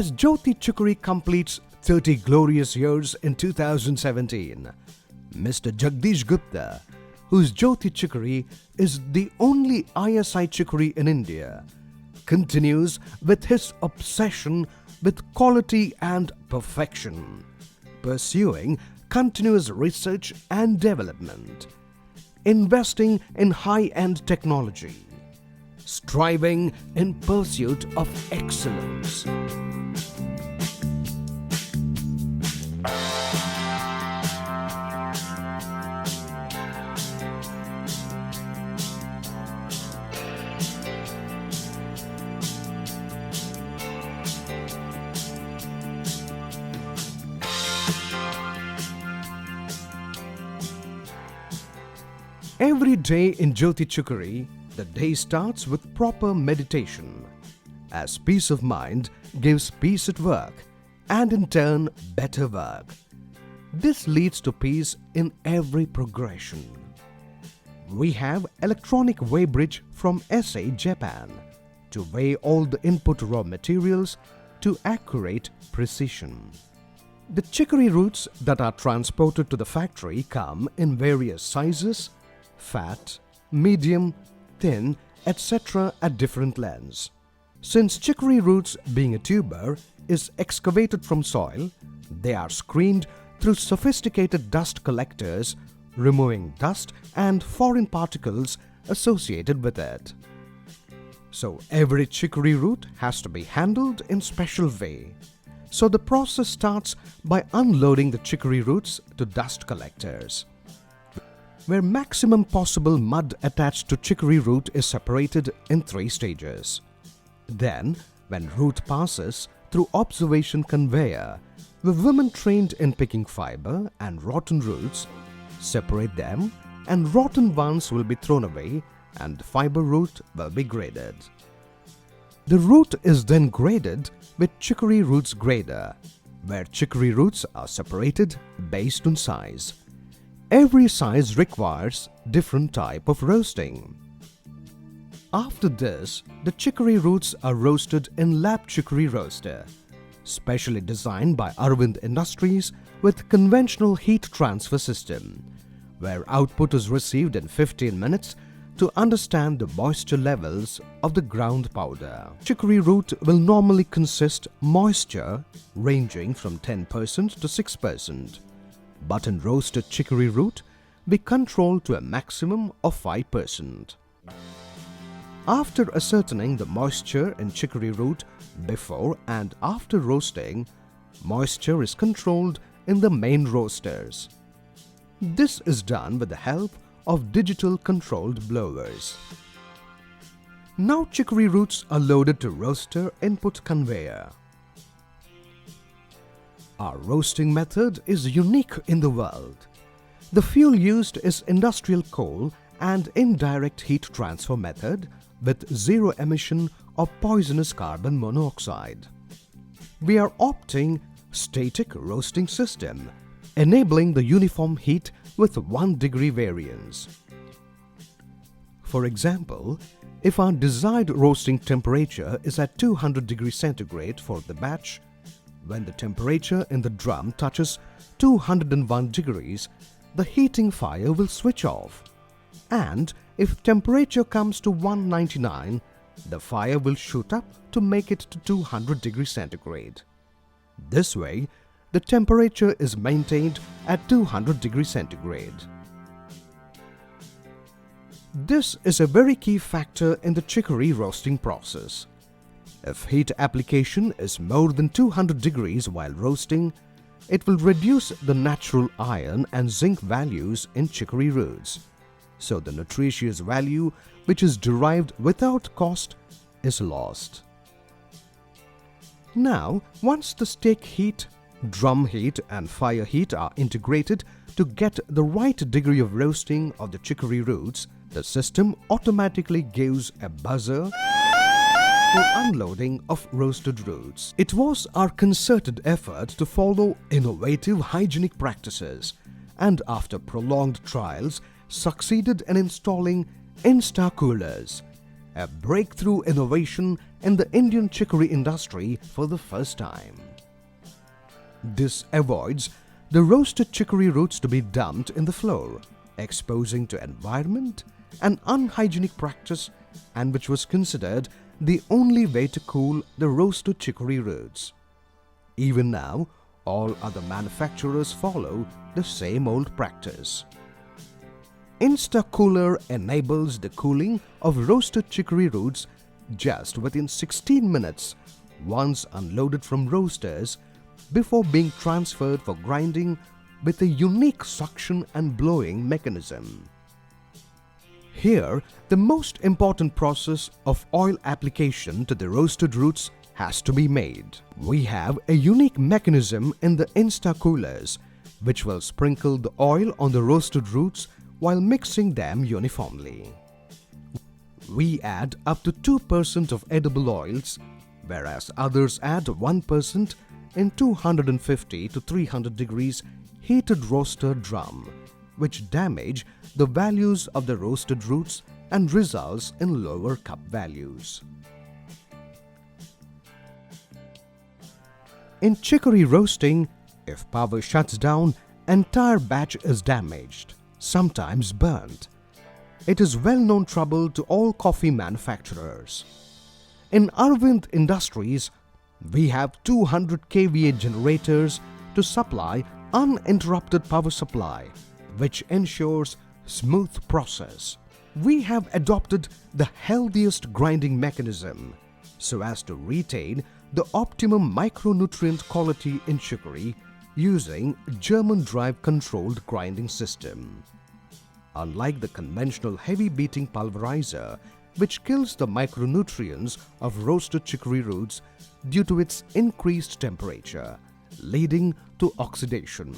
As Jyothi Chicory completes 30 glorious years in 2017, Mr. Jagdish Gupta, whose Jyothi Chicory is the only ISI chicory in India, continues with his obsession with quality and perfection, pursuing continuous research and development, investing in high-end technology, striving in pursuit of excellence. Every day in Jyothi Chicory, the day starts with proper meditation, as peace of mind gives peace at work and in turn better work. This leads to peace in every progression. We have electronic weighbridge from SA, Japan, to weigh all the input raw materials to accurate precision. The chicory roots that are transported to the factory come in various sizes, fat, medium, thin, etc. at different lengths. Since chicory roots, being a tuber, is excavated from soil, they are screened through sophisticated dust collectors, removing dust and foreign particles associated with it. So every chicory root has to be handled in special way. So the process starts by unloading the chicory roots to dust collectors, where maximum possible mud attached to chicory root is separated in 3 stages. Then, when root passes through observation conveyor, the women trained in picking fiber and rotten roots separate them, and rotten ones will be thrown away and the fiber root will be graded. The root is then graded with chicory roots grader, where chicory roots are separated based on size. Every size requires different type of roasting. After this, the chicory roots are roasted in lab chicory roaster, specially designed by Aravind Industries with conventional heat transfer system, where output is received in 15 minutes to understand the moisture levels of the ground powder. Chicory root will normally consist moisture ranging from 10% to 6%. But in roasted chicory root, we control to a maximum of 5%. After ascertaining the moisture in chicory root before and after roasting, moisture is controlled in the main roasters. This is done with the help of digital controlled blowers. Now chicory roots are loaded to roaster input conveyor. Our roasting method is unique in the world. The fuel used is industrial coal and indirect heat transfer method with zero emission of poisonous carbon monoxide. We are opting static roasting system, enabling the uniform heat with 1 degree variance. For example, if our desired roasting temperature is at 200 degrees centigrade for the batch, when the temperature in the drum touches 201 degrees, the heating fire will switch off. And if temperature comes to 199, the fire will shoot up to make it to 200 degrees centigrade. This way, the temperature is maintained at 200 degrees centigrade. This is a very key factor in the chicory roasting process. If heat application is more than 200 degrees while roasting, it will reduce the natural iron and zinc values in chicory roots. So the nutritious value which is derived without cost is lost. Now, once the stake heat, drum heat and fire heat are integrated to get the right degree of roasting of the chicory roots, the system automatically gives a buzzer for unloading of roasted roots. It was our concerted effort to follow innovative hygienic practices, and after prolonged trials succeeded in installing Insta coolers, a breakthrough innovation in the Indian chicory industry for the first time. This avoids the roasted chicory roots to be dumped in the floor, exposing to environment an unhygienic practice, and which was considered the only way to cool the roasted chicory roots. Even now, all other manufacturers follow the same old practice. Insta-Cooler enables the cooling of roasted chicory roots just within 16 minutes once unloaded from roasters before being transferred for grinding with a unique suction and blowing mechanism. Here, the most important process of oil application to the roasted roots has to be made. We have a unique mechanism in the Insta-Coolers which will sprinkle the oil on the roasted roots while mixing them uniformly. We add up to 2% of edible oils, whereas others add 1% in 250 to 300 degrees heated roaster drum, which damage the values of the roasted roots and results in lower cup values. In chicory roasting, if power shuts down, entire batch is damaged, sometimes burnt. It is well-known trouble to all coffee manufacturers. In Aravind Industries, we have 200 kVA generators to supply uninterrupted power supply, which ensures smooth process. We have adopted the healthiest grinding mechanism so as to retain the optimum micronutrient quality in chicory using German drive-controlled grinding system. Unlike the conventional heavy beating pulverizer, which kills the micronutrients of roasted chicory roots due to its increased temperature, leading to oxidation.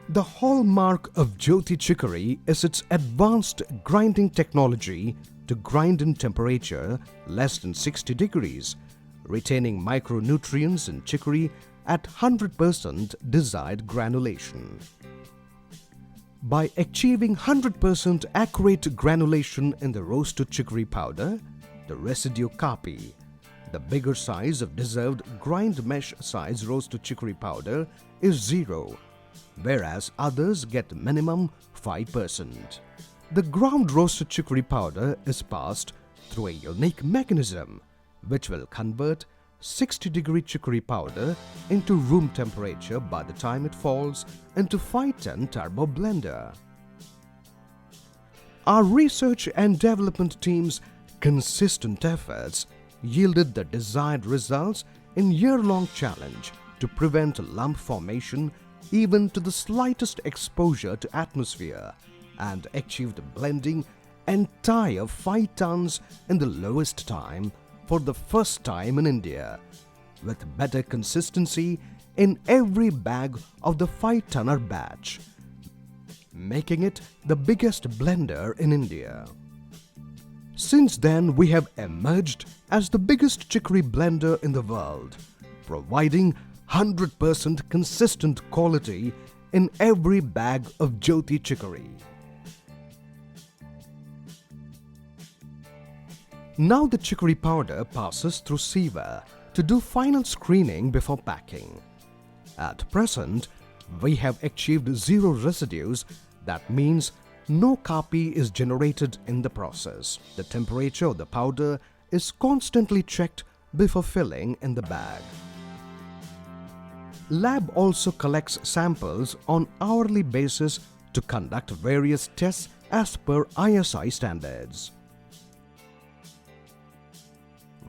The hallmark of Jyothi Chicory is its advanced grinding technology to grind in temperature less than 60 degrees, retaining micronutrients in chicory at 100% desired granulation. By achieving 100% accurate granulation in the roasted chicory powder, the residue copy, the bigger size of deserved grind mesh size roasted chicory powder is 0, whereas others get minimum 5%. The ground roasted chicory powder is passed through a unique mechanism which will convert 60-degree chicory powder into room temperature by the time it falls into 5-ton turbo blender. Our research and development team's consistent efforts yielded the desired results in year-long challenge to prevent lump formation even to the slightest exposure to atmosphere, and achieved blending entire 5 tons in the lowest time for the first time in India, with better consistency in every bag of the 5-tonner batch, making it the biggest blender in India. Since then, we have emerged as the biggest chicory blender in the world, providing 100% consistent quality in every bag of Jyothi Chicory. Now the chicory powder passes through sieve to do final screening before packing. At present, we have achieved 0 residues. That means no copy is generated in the process. The temperature of the powder is constantly checked before filling in the bag. Lab also collects samples on hourly basis to conduct various tests as per ISI standards.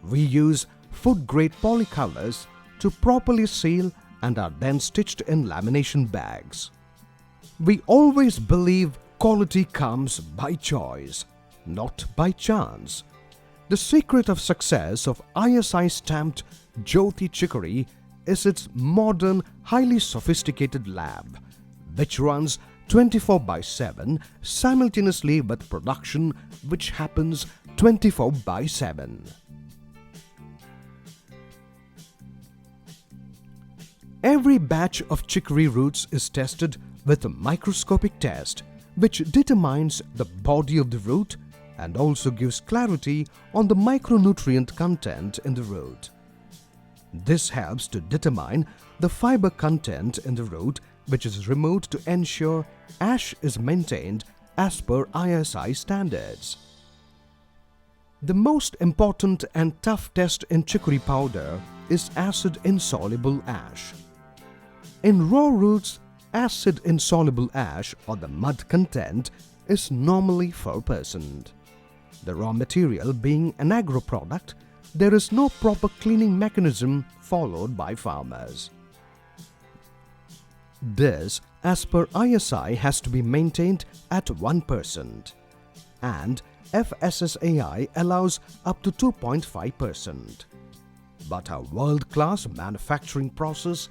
We use food-grade polycolors to properly seal and are then stitched in lamination bags. We always believe quality comes by choice, not by chance. The secret of success of ISI-stamped Jyothi Chicory is its modern, highly sophisticated lab, which runs 24/7 simultaneously with production, which happens 24/7. Every batch of chicory roots is tested with a microscopic test which determines the body of the root, and also gives clarity on the micronutrient content in the root. This helps to determine the fiber content in the root, which is removed to ensure ash is maintained as per ISI standards. The most important and tough test in chicory powder is acid-insoluble ash. In raw roots, acid-insoluble ash or the mud content is normally 4%. The raw material being an agro product, there is no proper cleaning mechanism followed by farmers. This, as per ISI, has to be maintained at 1%, and FSSAI allows up to 2.5%. But our world-class manufacturing process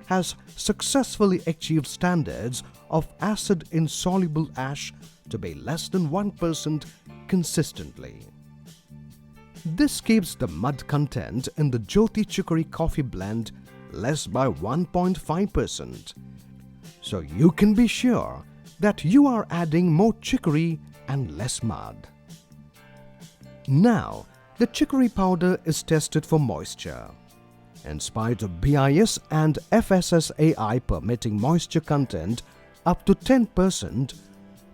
has successfully achieved standards of acid-insoluble ash to be less than 1% consistently. This keeps the mud content in the Jyothi Chicory coffee blend less by 1.5%. So you can be sure that you are adding more chicory and less mud. Now, the chicory powder is tested for moisture. In spite of BIS and FSSAI permitting moisture content up to 10%,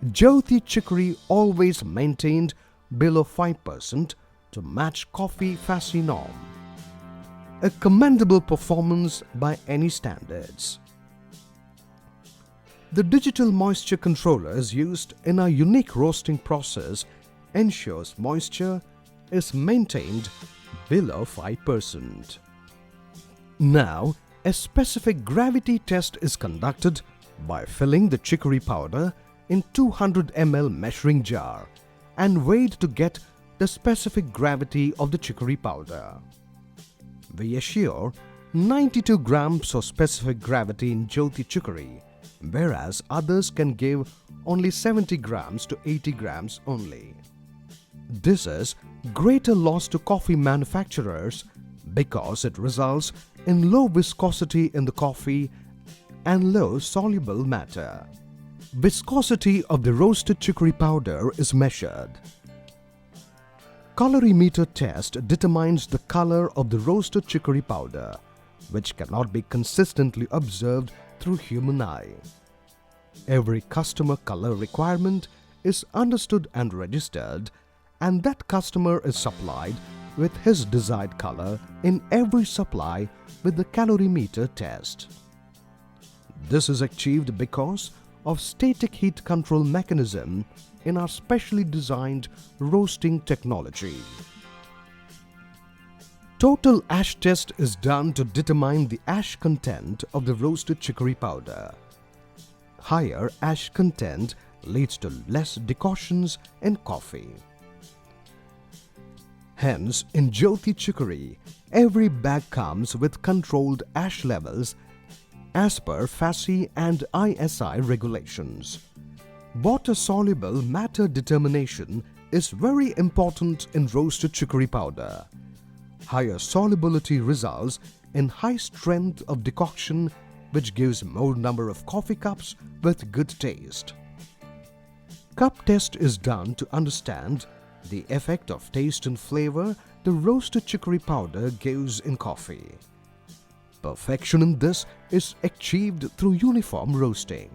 Jyothi Chicory always maintained below 5% to match coffee FASI norm. A commendable performance by any standards. The digital moisture controllers used in our unique roasting process ensures moisture is maintained below 5%. Now, a specific gravity test is conducted by filling the chicory powder in 200 ml measuring jar and weighed to get the specific gravity of the chicory powder. We assure 92 grams of specific gravity in Jyothi Chicory, whereas others can give only 70 grams to 80 grams only. This is greater loss to coffee manufacturers because it results in low viscosity in the coffee and low soluble matter. Viscosity of the roasted chicory powder is measured. Colorimeter test determines the color of the roasted chicory powder, which cannot be consistently observed through human eye. Every customer color requirement is understood and registered, and that customer is supplied with his desired color in every supply with the calorimeter test. This is achieved because of static heat control mechanism in our specially designed roasting technology. Total ash test is done to determine the ash content of the roasted chicory powder. Higher ash content leads to less decoctions in coffee. Hence, in Jyothi Chicory, every bag comes with controlled ash levels as per FASI and ISI regulations. Water-soluble matter determination is very important in roasted chicory powder. Higher solubility results in high strength of decoction, which gives more number of coffee cups with good taste. Cup test is done to understand the effect of taste and flavor the roasted chicory powder gives in coffee. Perfection in this is achieved through uniform roasting.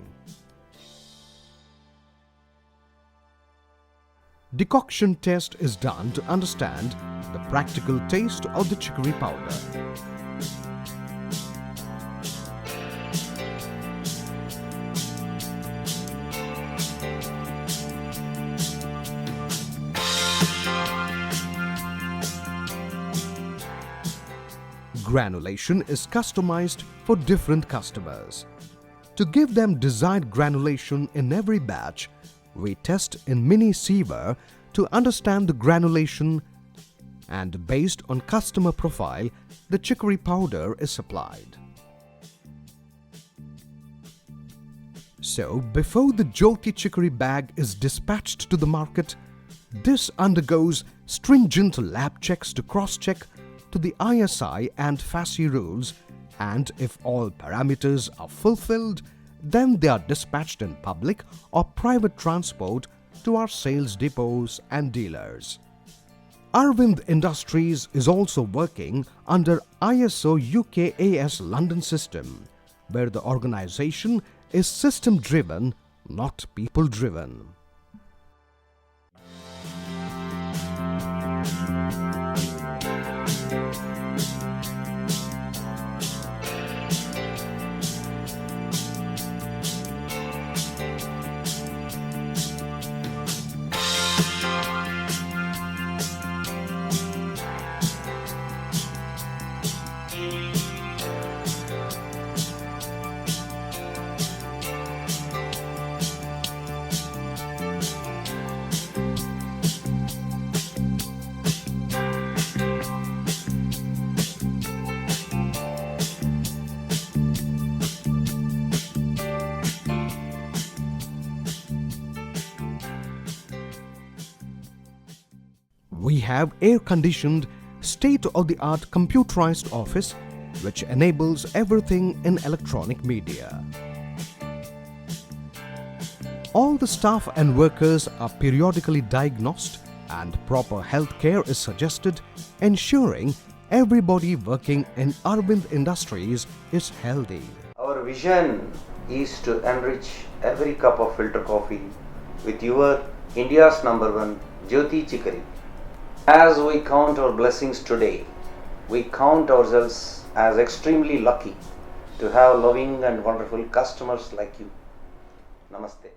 Decoction test is done to understand the practical taste of the chicory powder. Granulation is customized for different customers. To give them desired granulation in every batch, we test in mini sieve to understand the granulation, and based on customer profile, the chicory powder is supplied. So, before the Jyothi Chicory bag is dispatched to the market, this undergoes stringent lab checks to cross-check to the ISI and FASI rules, and if all parameters are fulfilled, then they are dispatched in public or private transport to our sales depots and dealers. Aravind Industries is also working under ISO UKAS London system, where the organization is system-driven, not people-driven. We have air-conditioned, state-of-the-art computerized office which enables everything in electronic media. All the staff and workers are periodically diagnosed and proper health care is suggested, ensuring everybody working in Aravind Industries is healthy. Our vision is to enrich every cup of filter coffee with your India's #1 Jyothi Chicory. As we count our blessings today, we count ourselves as extremely lucky to have loving and wonderful customers like you. Namaste.